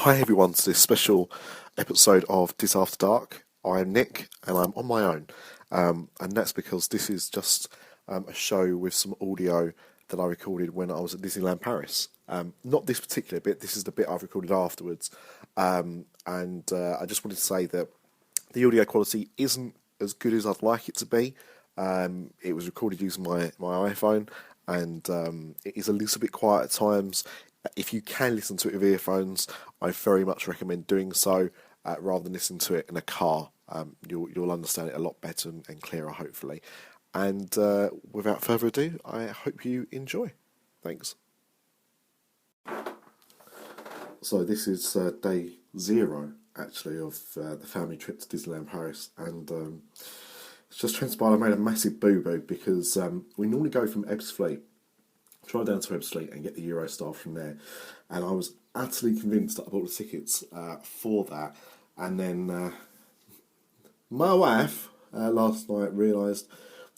Hi everyone to this special episode of Dis After Dark. I'm Nick and I'm on my own, and that's because this is just a show with some audio that I recorded when I was at Disneyland Paris. Not this particular bit, this is the bit I've recorded afterwards, and I just wanted to say that the audio quality isn't as good as I'd like it to be. It was recorded using my iPhone, and it is a little bit quiet at times. If you can listen to it with earphones, I very much recommend doing so rather than listening to it in a car. You'll understand it a lot better and clearer, hopefully. And without further ado, I hope you enjoy. Thanks. So this is day 0, actually, of the family trip to Disneyland Paris, and it's just transpired I made a massive boo-boo because we normally go from Ebbsfleet, drive down to Ebbsfleet and get the Eurostar from there, and I was utterly convinced that I bought the tickets for that, and then my wife last night realised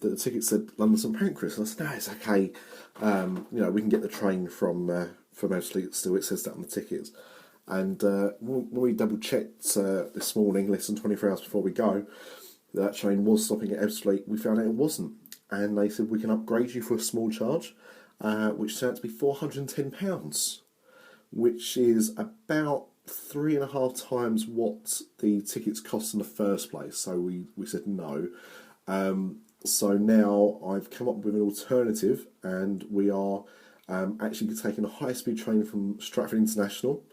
that the ticket said London St Pancras, and I said, no, it's okay, we can get the train from Ebbsfleet still, it says that on the tickets. And when we double checked this morning, less than 24 hours before we go, that train was stopping at Ebbsfleet, we found out it wasn't, and they said we can upgrade you for a small charge, which turned out to be £410, which is about 3.5 times what the tickets cost in the first place. So we said no. So now I've come up with an alternative, and we are actually taking a high-speed train from Stratford International,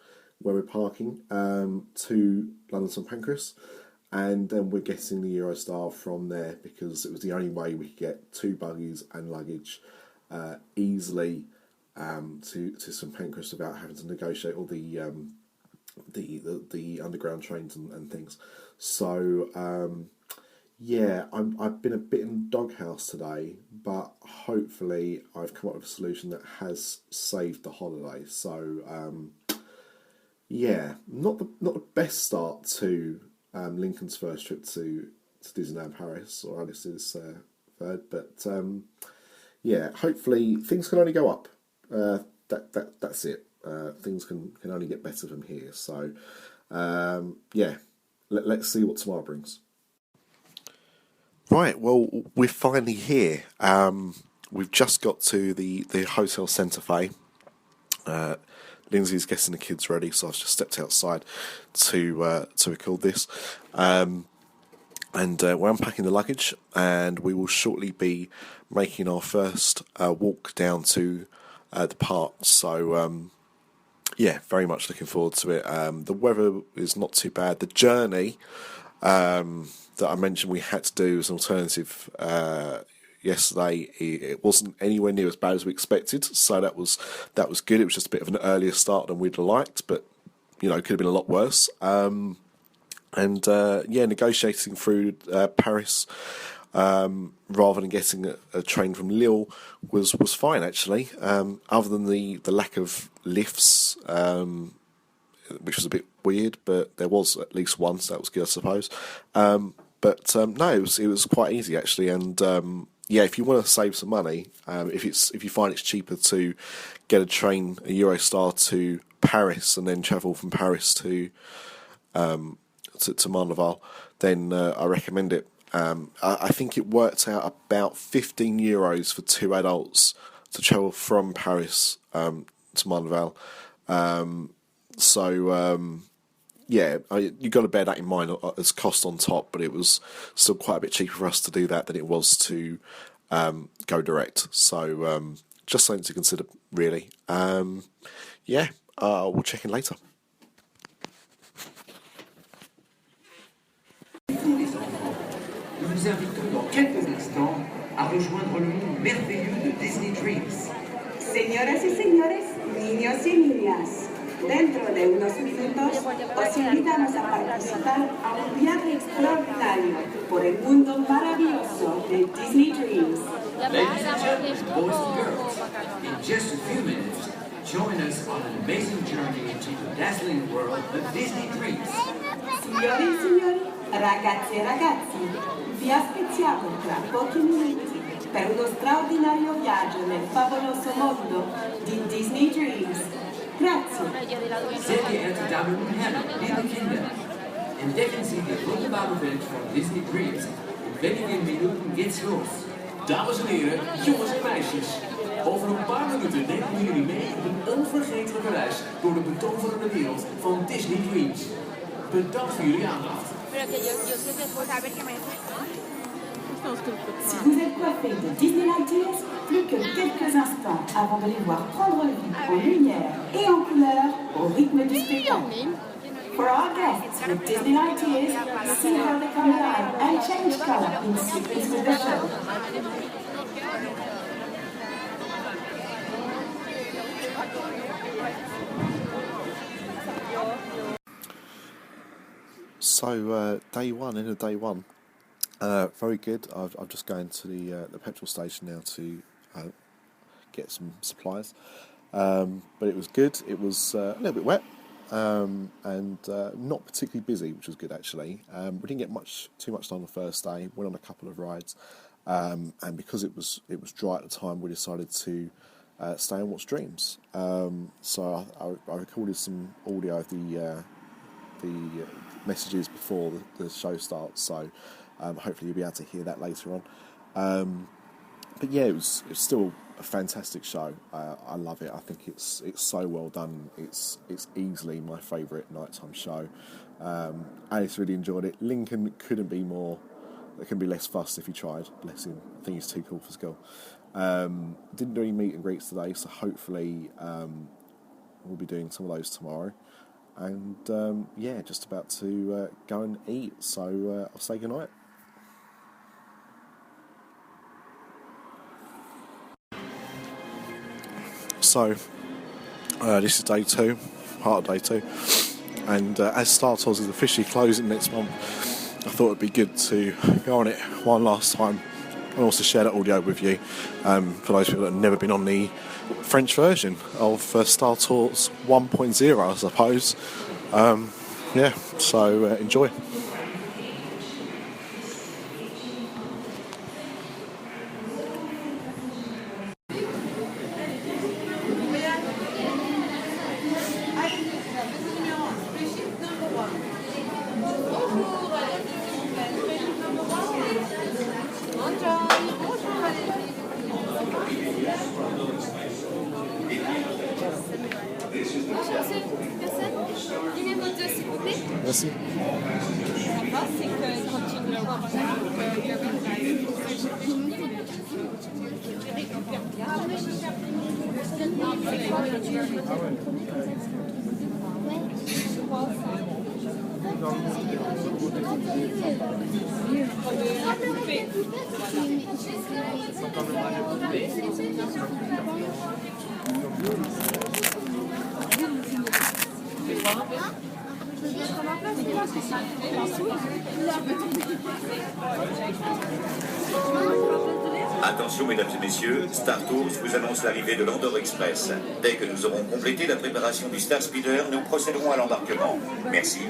where we're parking, to London St Pancras, and then we're getting the Eurostar from there because it was the only way we could get 2 buggies and luggage easily to St Pancras without having to negotiate all the underground trains and things. So I've been a bit in the doghouse today, but hopefully I've come up with a solution that has saved the holiday. So not the best start to Lincoln's first trip to Disneyland Paris, or Alice's third, but hopefully things can only go up. That's it. Things can only get better from here. So let's see what tomorrow brings. Right, well, we're finally here. We've just got to the Hotel Santa Fe. Lindsay's getting the kids ready, so I've just stepped outside to record this. And we're unpacking the luggage, and we will shortly be making our first walk down to the park. So, very much looking forward to it. The weather is not too bad. The journey that I mentioned we had to do as an alternative yesterday, it wasn't anywhere near as bad as we expected, so that was good. It was just a bit of an earlier start than we'd have liked, but could have been a lot worse. Negotiating through Paris rather than getting a train from Lille was fine, actually, other than the lack of lifts, which was a bit weird, but there was at least one, so that was good, I suppose. No, it was quite easy, actually, and if you want to save some money, if you find it's cheaper to get a Eurostar to Paris and then travel from Paris to Marneval, then I recommend it. I think it worked out about €15 for 2 adults to travel from Paris to Marneval. You've got to bear that in mind as cost on top, but it was still quite a bit cheaper for us to do that than it was to go direct. So just something to consider, really. We'll check in later. Nous vous invitons dans quelques instants à rejoindre le monde merveilleux de Disney Dreams. Señoras y señores, niños y niñas, dentro de unos minutos os invitamos a participar a un viaje extraordinario por el mundo maravilloso de Disney Dreams. Ladies and gentlemen, boys and girls, in just a few minutes, join us on an amazing journey into the dazzling world of Disney Dreams. Signore e signori, ragazze e ragazzi, vi aspettiamo tra pochi minuti per uno straordinario viaggio nel favoloso mondo di Disney Dreams. Grazie. Sehr geehrte Damen und Herren, liebe Kinder, entdecken Sie die wunderbare Welt von Disney Dreams. In wenigen Minuten geht's los. Dames en heren, jongens en meisjes. Over een paar minuten nemen we jullie mee op een onvergetelijke reis door de betoverende wereld van Disney Dreams. Bedankt voor jullie aandacht. Si vous êtes coiffé de Disneyland Tears, plus que quelques instants avant de les voir prendre vie en lumière et en couleur au rythme du spectacle. For our guests with Disneyland Tears, see how they come alive and change color in sequence with the show. So day one, end of day one, very good. I'm just going to the petrol station now to get some supplies, but it was good. It was a little bit wet and not particularly busy, which was good actually. We didn't get too much done the first day. Went on a couple of rides, and because it was dry at the time, we decided to stay and watch Dreams. So I recorded some audio of the messages before the show starts, so hopefully you'll be able to hear that later on. But yeah, it was still a fantastic show. I love it. I think it's so well done. It's easily my favourite nighttime show. Alice really enjoyed it. Lincoln couldn't be more. There can be less fuss if he tried. Bless him. I think he's too cool for school. Didn't do any meet and greets today, so hopefully we'll be doing some of those tomorrow. And yeah, just about to go and eat. So I'll say goodnight. So this is day 2, part of day 2, and as Star Tours is officially closing next month, I thought it'd be good to go on it one last time and also share that audio with you for those people that have never been on the French version of Star Tours 1.0, I suppose. Yeah, so enjoy. Merci. Attention mesdames et messieurs, Star Tours vous annonce l'arrivée de l'Andorre Express. Dès que nous aurons complété la préparation du Star Speeder, nous procéderons à l'embarquement. Merci.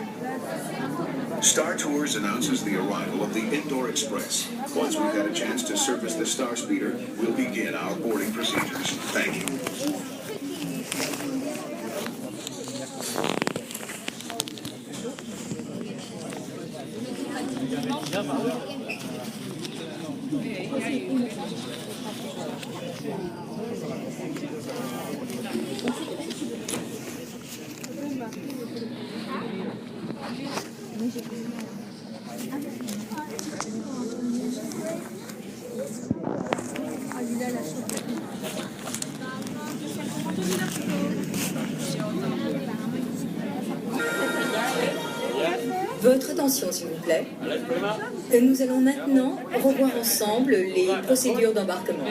Star Tours announces the arrival of the Indoor Express. Once we've had a chance to service the Star Speeder, we'll begin our boarding procedures. Thank you. Votre attention, s'il vous plaît. Nous allons maintenant revoir ensemble les procédures d'embarquement.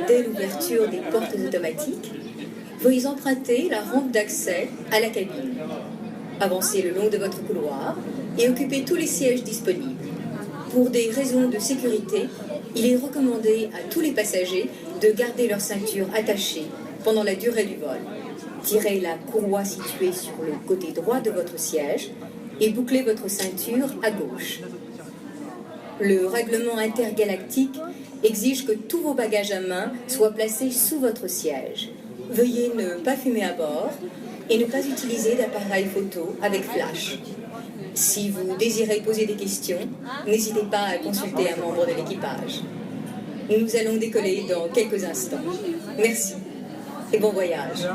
Dès l'ouverture des portes automatiques, veuillez emprunter la rampe d'accès à la cabine. Avancez le long de votre couloir et occupez tous les sièges disponibles. Pour des raisons de sécurité, il est recommandé à tous les passagers de garder leur ceinture attachée pendant la durée du vol. Tirez la courroie située sur le côté droit de votre siège et bouclez votre ceinture à gauche. Le règlement intergalactique exige que tous vos bagages à main soient placés sous votre siège. Veuillez ne pas fumer à bord et ne pas utiliser d'appareil photo avec flash. Si vous désirez poser des questions, n'hésitez pas à consulter un membre de l'équipage. Nous allons décoller dans quelques instants. Merci et bon voyage.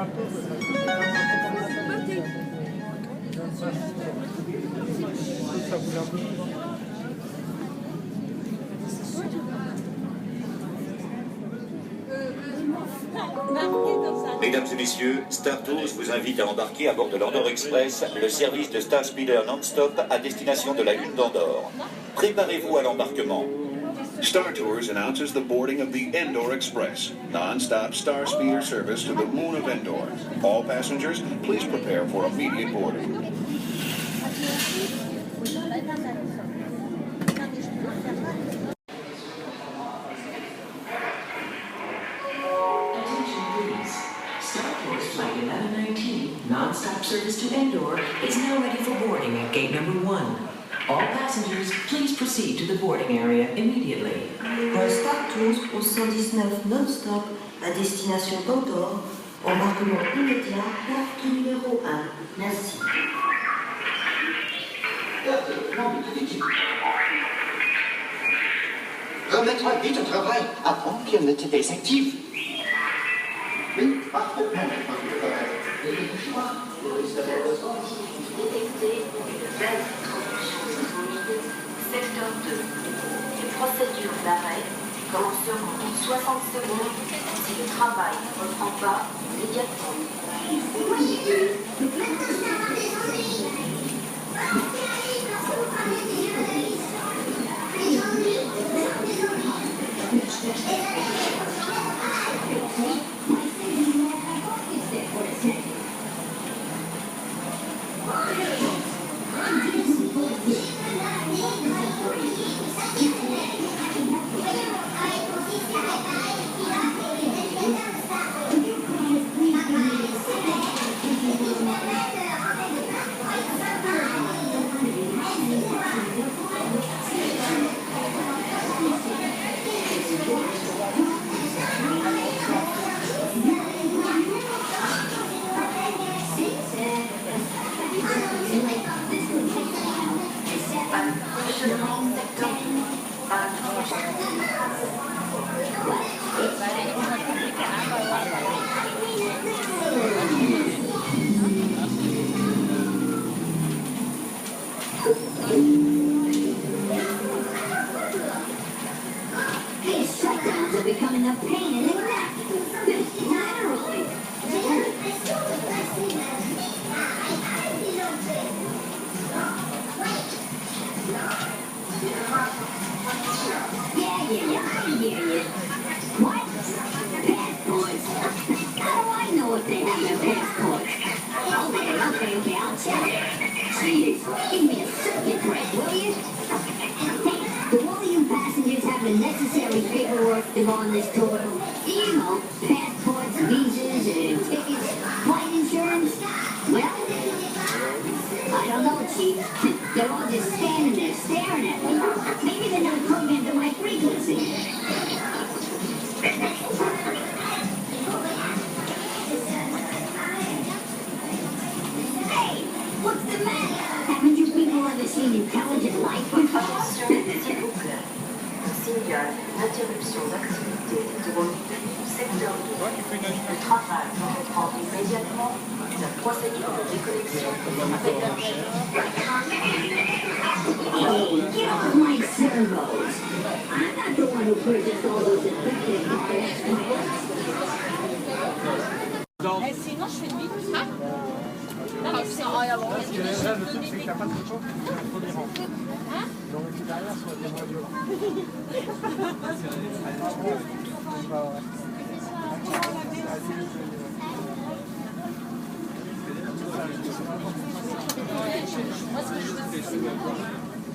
Mesdames et messieurs, Star Tours vous invite à embarquer à bord de l'Andorre Express, le service de Star Speeder non-stop à destination de la Lune d'Andorre. Préparez-vous à l'embarquement. Star Tours announces the boarding of the Endor Express, non-stop star speeder service to the moon of Endor. All passengers, please prepare for immediate boarding. Non-stop service to Endor is now ready for boarding at gate number 1. All passengers, please proceed to the boarding area immediately. Star Tours au 119 non-stop à destination d'Andorre. Embarquement immédiat, porte numéro 1. Merci. Remets-toi vite au travail avant qu'il ne te désactive. Oui, parfait. Détecté, secteur 2. Les procédures d'arrêt commenceront en 60 secondes si le travail ne reprend pas immédiatement. Sinon, je fais demi. Non, c'est en avant. Là, le truc, c'est qu'il n'y a pas de temps, il y a trop d'erreurs. Donc, derrière, ça va être moins violent.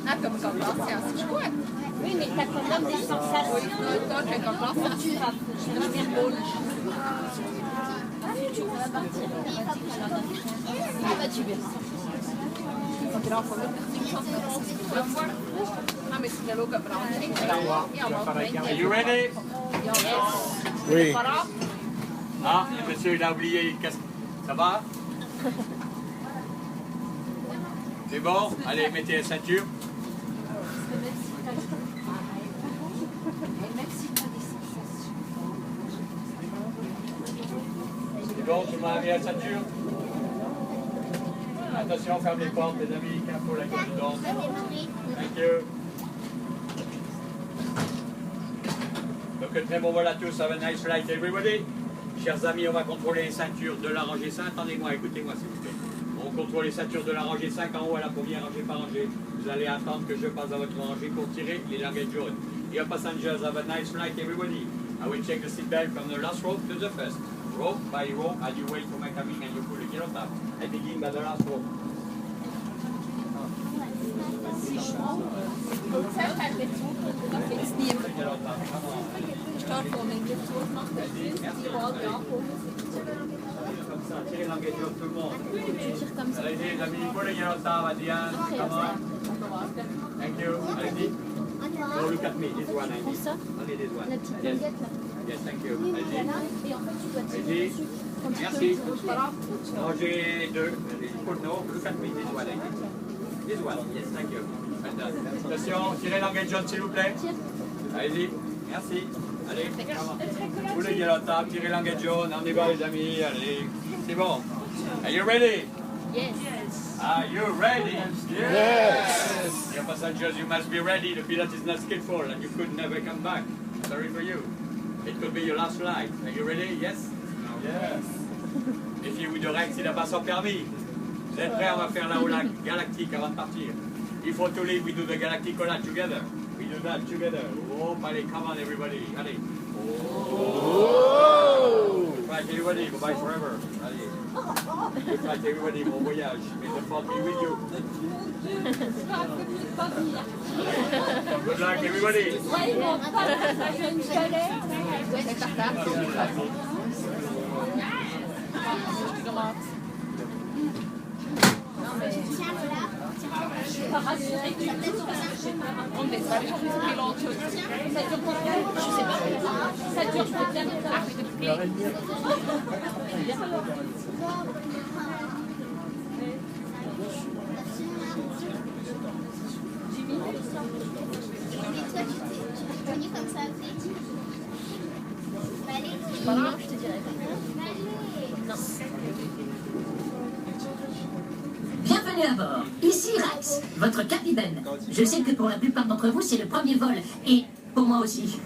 Ah, comme l'ancien, c'est chouette. Oui, mais t'as quand même des sensations. Oui, toi, tu es comme l'ancien. Je vais bien beau. Tu vas partir. Ah, bah, tu verras. Are you ready? Oui. Ah, le monsieur, il a oublié une casquette. Ça va? C'est bon? Allez, mettez la ceinture. C'est bon, tout le monde a mis la ceinture? Attention, ferme les portes, les amis, qu'il faut la gueule dedans. Thank you. Donc, très bon vol à tous, have a nice flight, everybody. Chers amis, on va contrôler les ceintures de la rangée 5. Attendez-moi, écoutez-moi s'il vous plaît. On contrôle les ceintures de la rangée 5 en haut à la première, rangée par rangée. Vous allez attendre que je passe à votre rangée pour tirer les languettes jaunes. Dear passengers, have a nice flight, everybody. I will check the seatbelt from the last rope to the first. Rope by rope, as you wait for my coming and you pull the yellow tab. I begin by the last rope. Comme ça, tirez languette jaune tout le monde. Allez-y, les amis, pull the yellow tab at the end. Come on. Thank you. Allez-y. No, look at me. This one, I need. Only this one. Yes. Yes, thank you. Allez-y. Allez-y. Merci. Rangez 2. No, look at me. This one, I need. This one. Yes, thank you. Attention, tirez languette jaune, s'il vous plaît. Allez-y. Merci. Allez, vous les yellow tab, tirez languette jaune. On y va, les amis. Allez. C'est bon. Are you ready? Yes. Are you ready? Yes. Dear passengers, you must be ready. The pilot is not skillful and you could never come back. Sorry for you. It could be your last flight. Are you ready? Yes? No. Yes. Méfiez-vous de Rex, il n'a pas son permis. Vous êtes prêts? On va faire la Hola galactique avant de partir. If for to leave, we do the galactic Hola together. We do that together. Oh, allez, come on everybody. Allez. Oh. Right, everybody, goodbye forever. Allez. Good night, everybody, bon voyage. May the force be with you. Good luck, everybody. Ça dure bien. Non, je te dirais pas. Non. Bienvenue à bord. Ici Rex, votre capitaine. Je sais que pour la plupart d'entre vous, c'est le premier vol. Et pour moi aussi.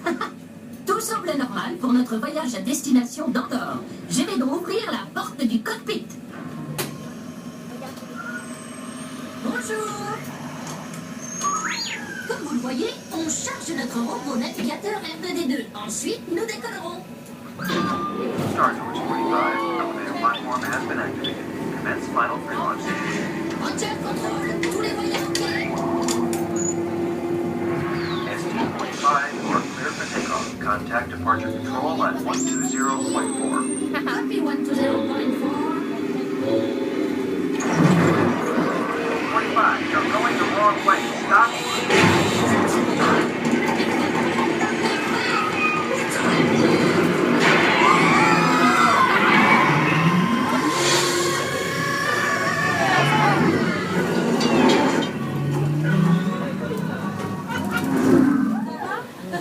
Tout semble normal pour notre voyage à destination d'Andorre. Je vais donc ouvrir la porte du cockpit. Bonjour. Comme vous le voyez, on charge notre robot navigateur R2D2. Ensuite, nous décollerons. Star Tours 45, elevator platform has been activated. Commence final pre-launch. Entier contrôle, tous les voyages OK. ST-45, you are clear for takeoff. Contact departure control at 120.4. Copy 120.4. 45, you're going the wrong way. Stop.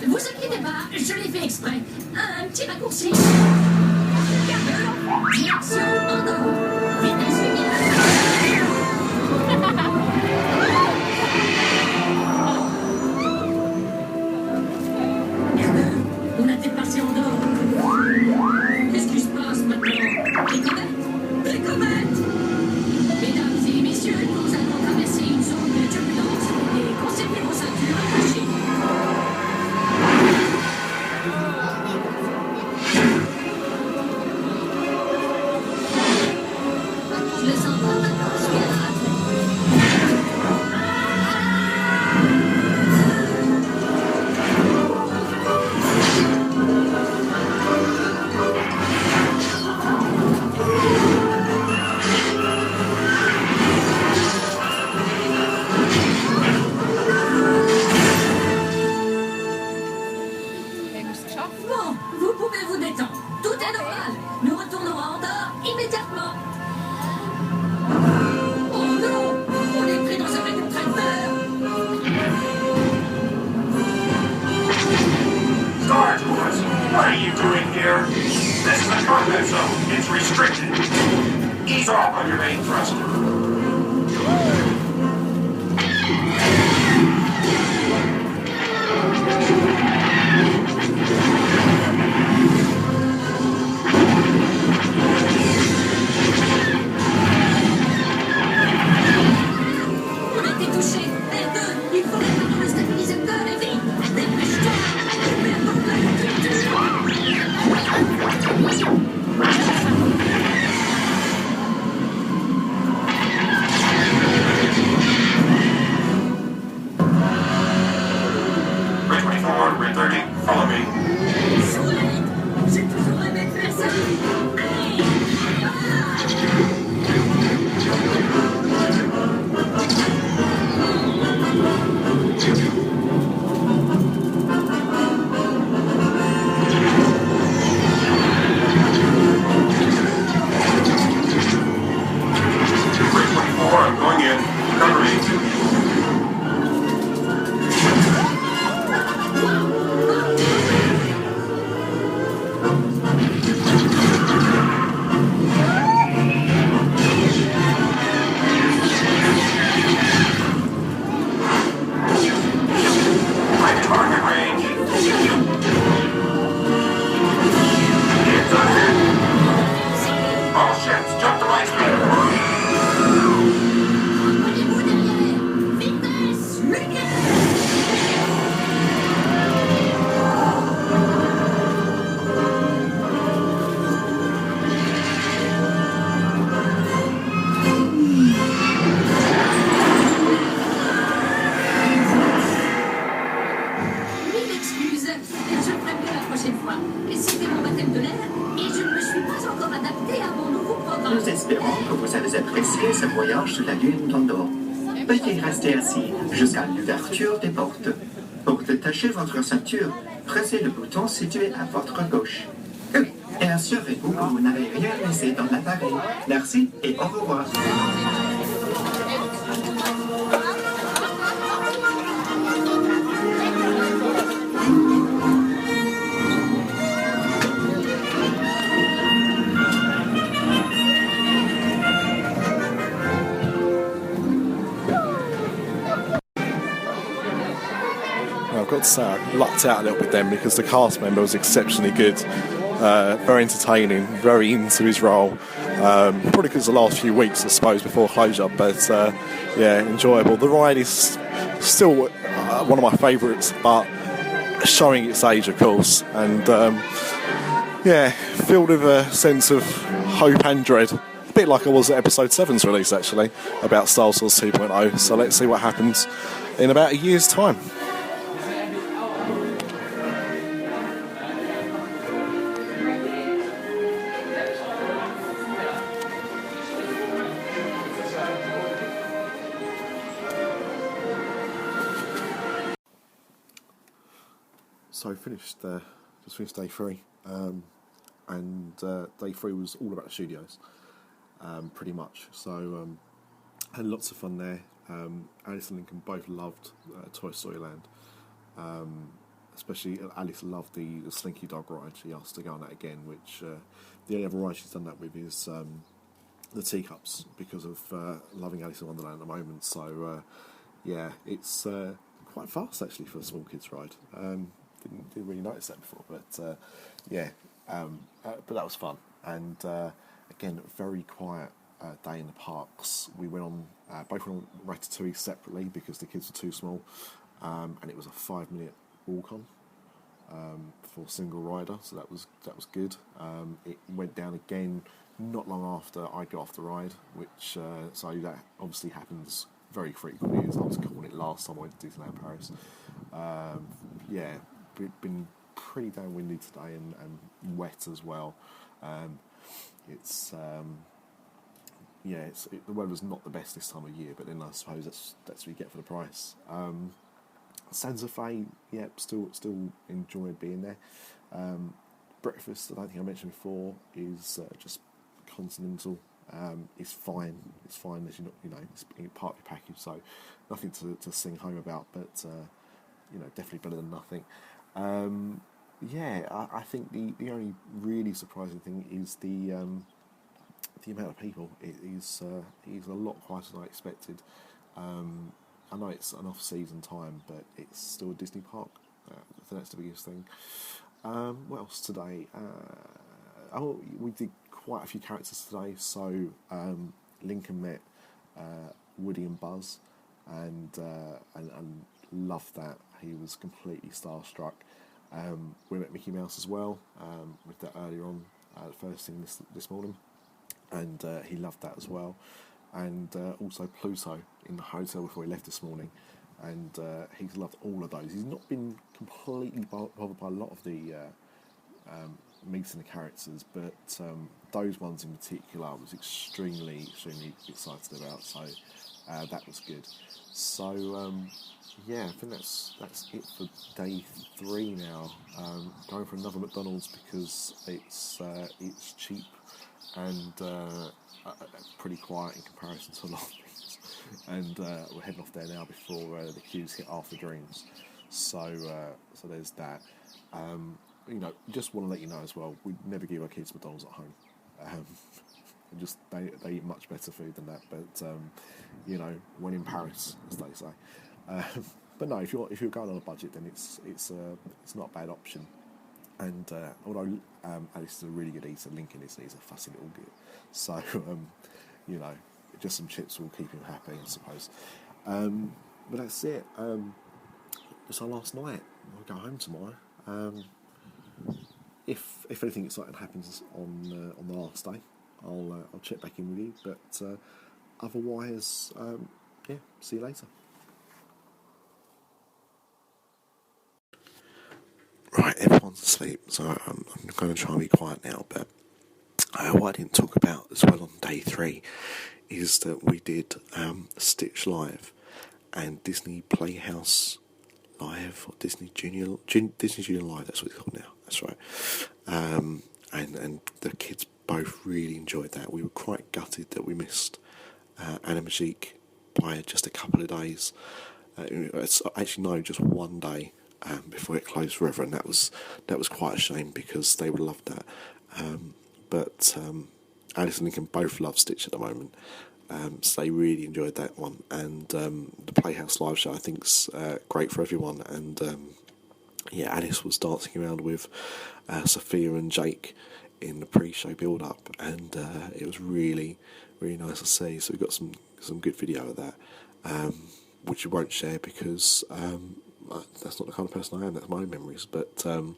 Vous inquiétez pas, je l'ai fait exprès. Un petit raccourci. Direction Andorre. Vitesse lumière. On a dépassé Andorre. Qu'est-ce qui se passe maintenant? Les comètes? Les comètes! Mesdames et messieurs, nous allons traverser une zone de turbulence et conservez vos ceintures attachées. Je le sens pas maintenant, je suis à droite. Bon, vous pouvez vous détendre. Tout est normal. Nous here. This is a combat zone. It's restricted. Ease off on your main thruster. On a été touché. R2, il faut réparer le stabilisateur et vite. Dépêche-toi. Red 24, Red 30, follow me. Chouette, j'ai toujours aimé faire ça. Allez. Red 24, I'm going in. Cover me. My target range. It's ahead. All ships, jump to light speed. Prenez-vous derrière. Vitesse, lumière. Mille excuses. Je ferai mieux la prochaine fois. C'était mon baptême de l'air et je ne me suis pas encore adapté à mon nouveau programme. Nous espérons que vous avez apprécié ce voyage sur la lune d'Andorre. Veuillez rester assis jusqu'à l'ouverture des portes. Pour détacher votre ceinture, pressez le bouton situé à votre gauche. Et assurez-vous que vous n'avez rien laissé dans l'appareil. Merci et au revoir. I've got to say I lucked out a little bit then because the cast member was exceptionally good, very entertaining, very into his role. Probably because the last few weeks, I suppose, before closure, but yeah, enjoyable. The ride is still one of my favourites, but showing its age, of course, and yeah, filled with a sense of hope and dread. A bit like I was at episode 7's release, actually, about Star Wars 2.0. So let's see what happens in about a year's time. So just finished day 3, and day 3 was all about the studios, pretty much. So had lots of fun there. Alice and Lincoln both loved Toy Story Land, especially Alice loved the Slinky Dog ride. She asked to go on that again, which the only other ride she's done that with is the Teacups, because of loving Alice in Wonderland at the moment. So yeah, it's quite fast actually for a small kids ride. Didn't really notice that before, but yeah, but that was fun. And again, very quiet day in the parks. We went on both went on Ratatouille separately because the kids were too small, and it was a 5-minute walk on for single rider, so that was good. It went down again not long after I got off the ride, which so that obviously happens very frequently, as I was calling it last time I went to Disneyland Paris. Yeah, been pretty damn windy today and wet as well. It's the weather's not the best this time of year, but then I suppose that's what you get for the price. Santa Fe, yeah, still enjoyed being there. Breakfast, I don't think I mentioned before, is just continental. It's fine. It's fine as it's part of your package, so nothing to sing home about, but definitely better than nothing. I think the only really surprising thing is the amount of people. It is a lot quieter than I expected. I know it's an off-season time, but it's still a Disney park. I think that's the biggest thing. What else today? We did quite a few characters today. So Lincoln met Woody and Buzz, and loved that. He was completely starstruck. We met Mickey Mouse as well. With that earlier on, the first thing this morning, and he loved that as well. And also Pluto in the hotel before he left this morning, and he's loved all of those. He's not been completely bothered by a lot of the meeting the characters, but those ones in particular I was extremely excited about, so that was good. So I think that's it for day 3 now. Going for another McDonald's because it's cheap and pretty quiet in comparison to a lot of things, and we're heading off there now before the queues hit Arthur Dreams. So there's that. Just want to let you know as well, we never give our kids McDonald's at home. They eat much better food than that. But when in Paris, as they say. But no, if you're going on a budget, then it's not a bad option. And although Alice is a really good eater, Lincoln he's a fussy little git. So just some chips will keep him happy, I suppose. But that's it. It's our last night. We'll go home tomorrow. If anything exciting happens on the last day, I'll check back in with you. But otherwise, see you later. Right, everyone's asleep, so I'm going to try and be quiet now. But what I didn't talk about as well on day 3 is that we did Stitch Live and Disney Playhouse Live, or Disney Junior Live. That's what it's called now. That's right. And the kids both really enjoyed that. We were quite gutted that we missed Animagique by just a couple of days. It's actually just one day. Before it closed forever, and that was quite a shame because they would have loved that. But Alice and Lincoln both love Stitch at the moment, so they really enjoyed that one. And the Playhouse live show I think's great for everyone. And Alice was dancing around with Sophia and Jake in the pre-show build-up, and it was really, really nice to see. So we got some good video of that, which we won't share because. That's not the kind of person I am. That's my own memories, but thought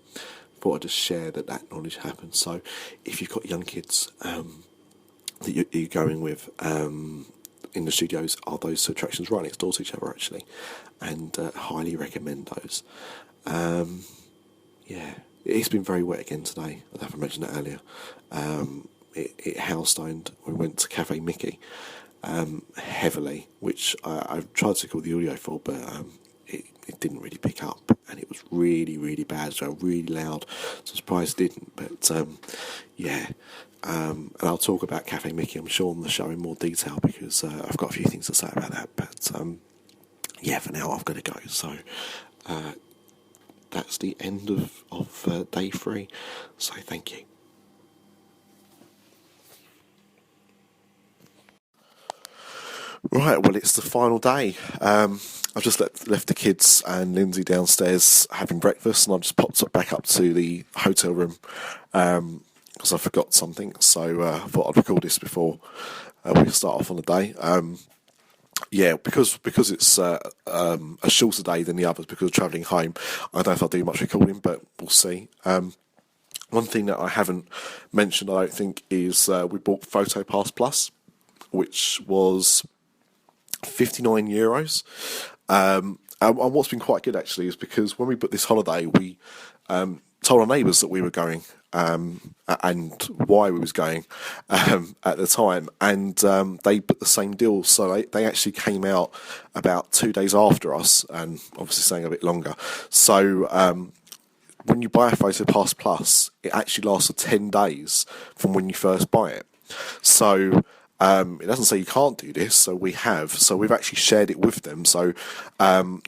I'd just share that knowledge happened. So if you've got young kids that you're going with in the studios, are those 2 attractions right next door to each other actually, and highly recommend those. It's been very wet again today. I don't know if I mentioned that earlier. It hailstoned. We went to Cafe Mickey heavily, which I've tried to call the audio for, but it didn't really pick up, and it was really, really bad, so really loud. So I'm surprised it didn't, but and I'll talk about Cafe Mickey, I'm sure, on the show in more detail, because I've got a few things to say about that, but for now I've got to go. So that's the end of day 3, so thank you. Right, well, it's the final day. I've just left the kids and Lindsay downstairs having breakfast, and I've just popped back up to the hotel room because I forgot something. So I thought I'd record this before we start off on the day. Because it's a shorter day than the others because of travelling home, I don't know if I'll do much recording, but we'll see. One thing that I haven't mentioned, I don't think, is we bought PhotoPass Plus, which was €59. And what's been quite good actually is because when we booked this holiday, we told our neighbours that we were going and why we was going at the time, and they booked the same deal, so they actually came out about 2 days after us, and obviously staying a bit longer. So when you buy a PhotoPass Plus, it actually lasts for 10 days from when you first buy it. So it doesn't say you can't do this, so we have. So we've actually shared it with them. So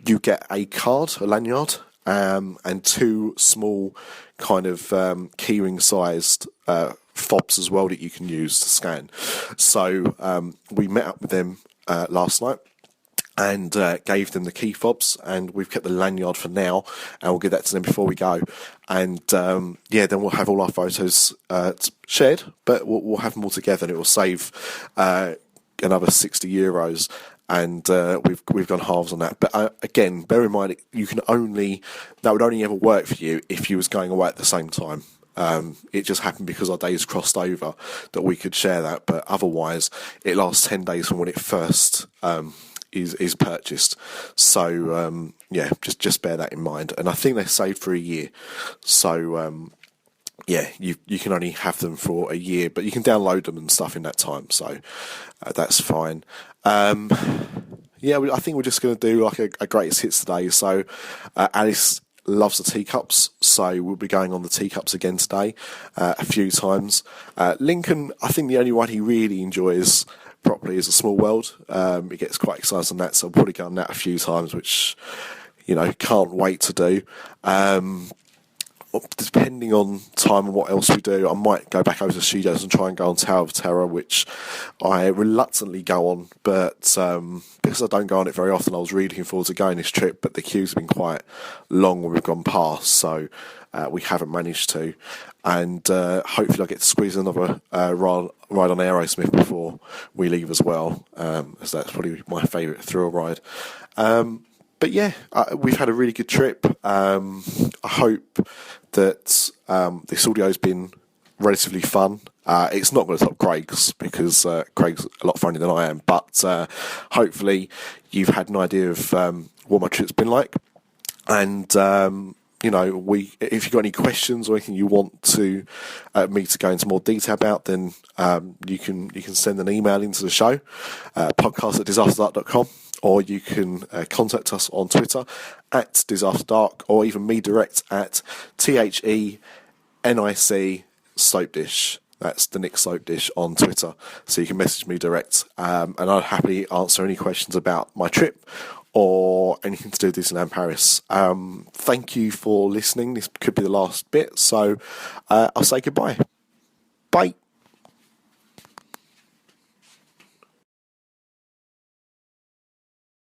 you get a card, a lanyard, and 2 small kind of keyring sized fobs as well that you can use to scan. So we met up with them last night and gave them the key fobs, and we've kept the lanyard for now, and we'll give that to them before we go. And then we'll have all our photos shared, but we'll have them all together, and it will save another €60, and we've gone halves on that. But again, bear in mind, that would only ever work for you if you was going away at the same time. It just happened because our days crossed over that we could share that, but otherwise it lasts 10 days from when it first is purchased. So just bear that in mind. And I think they're saved for a year. So you can only have them for a year, but you can download them and stuff in that time. So that's fine. I think we're just going to do like a greatest hits today. So Alice loves the teacups, so we'll be going on the teacups again today a few times. Lincoln, I think the only one he really enjoys properly is A Small World. He gets quite excited on that, so I'll probably go on that a few times, which, can't wait to do. Depending on time and what else we do, I might go back over to studios and try and go on Tower of Terror, which I reluctantly go on, but because I don't go on it very often, I was really looking forward to going this trip, but the queues have been quite long when we've gone past, so we haven't managed to. And hopefully I get to squeeze another ride on Aerosmith before we leave as well, as that's probably my favourite thrill ride. But yeah, we've had a really good trip. I hope that this audio's been relatively fun. It's not going to top Craig's, because Craig's a lot funnier than I am, but hopefully you've had an idea of what my trip's been like. And if you've got any questions or anything you want to me to go into more detail about, then you can send an email into the show, podcast@disafterdark.com, or you can contact us on Twitter @DisAfterDark, or even me direct at THENIC Soap Dish. That's the Nick Soap Dish on Twitter. So you can message me direct, and I'll happily answer any questions about my trip or anything to do with Disneyland Paris. Thank you for listening. This could be the last bit, so I'll say goodbye. Bye.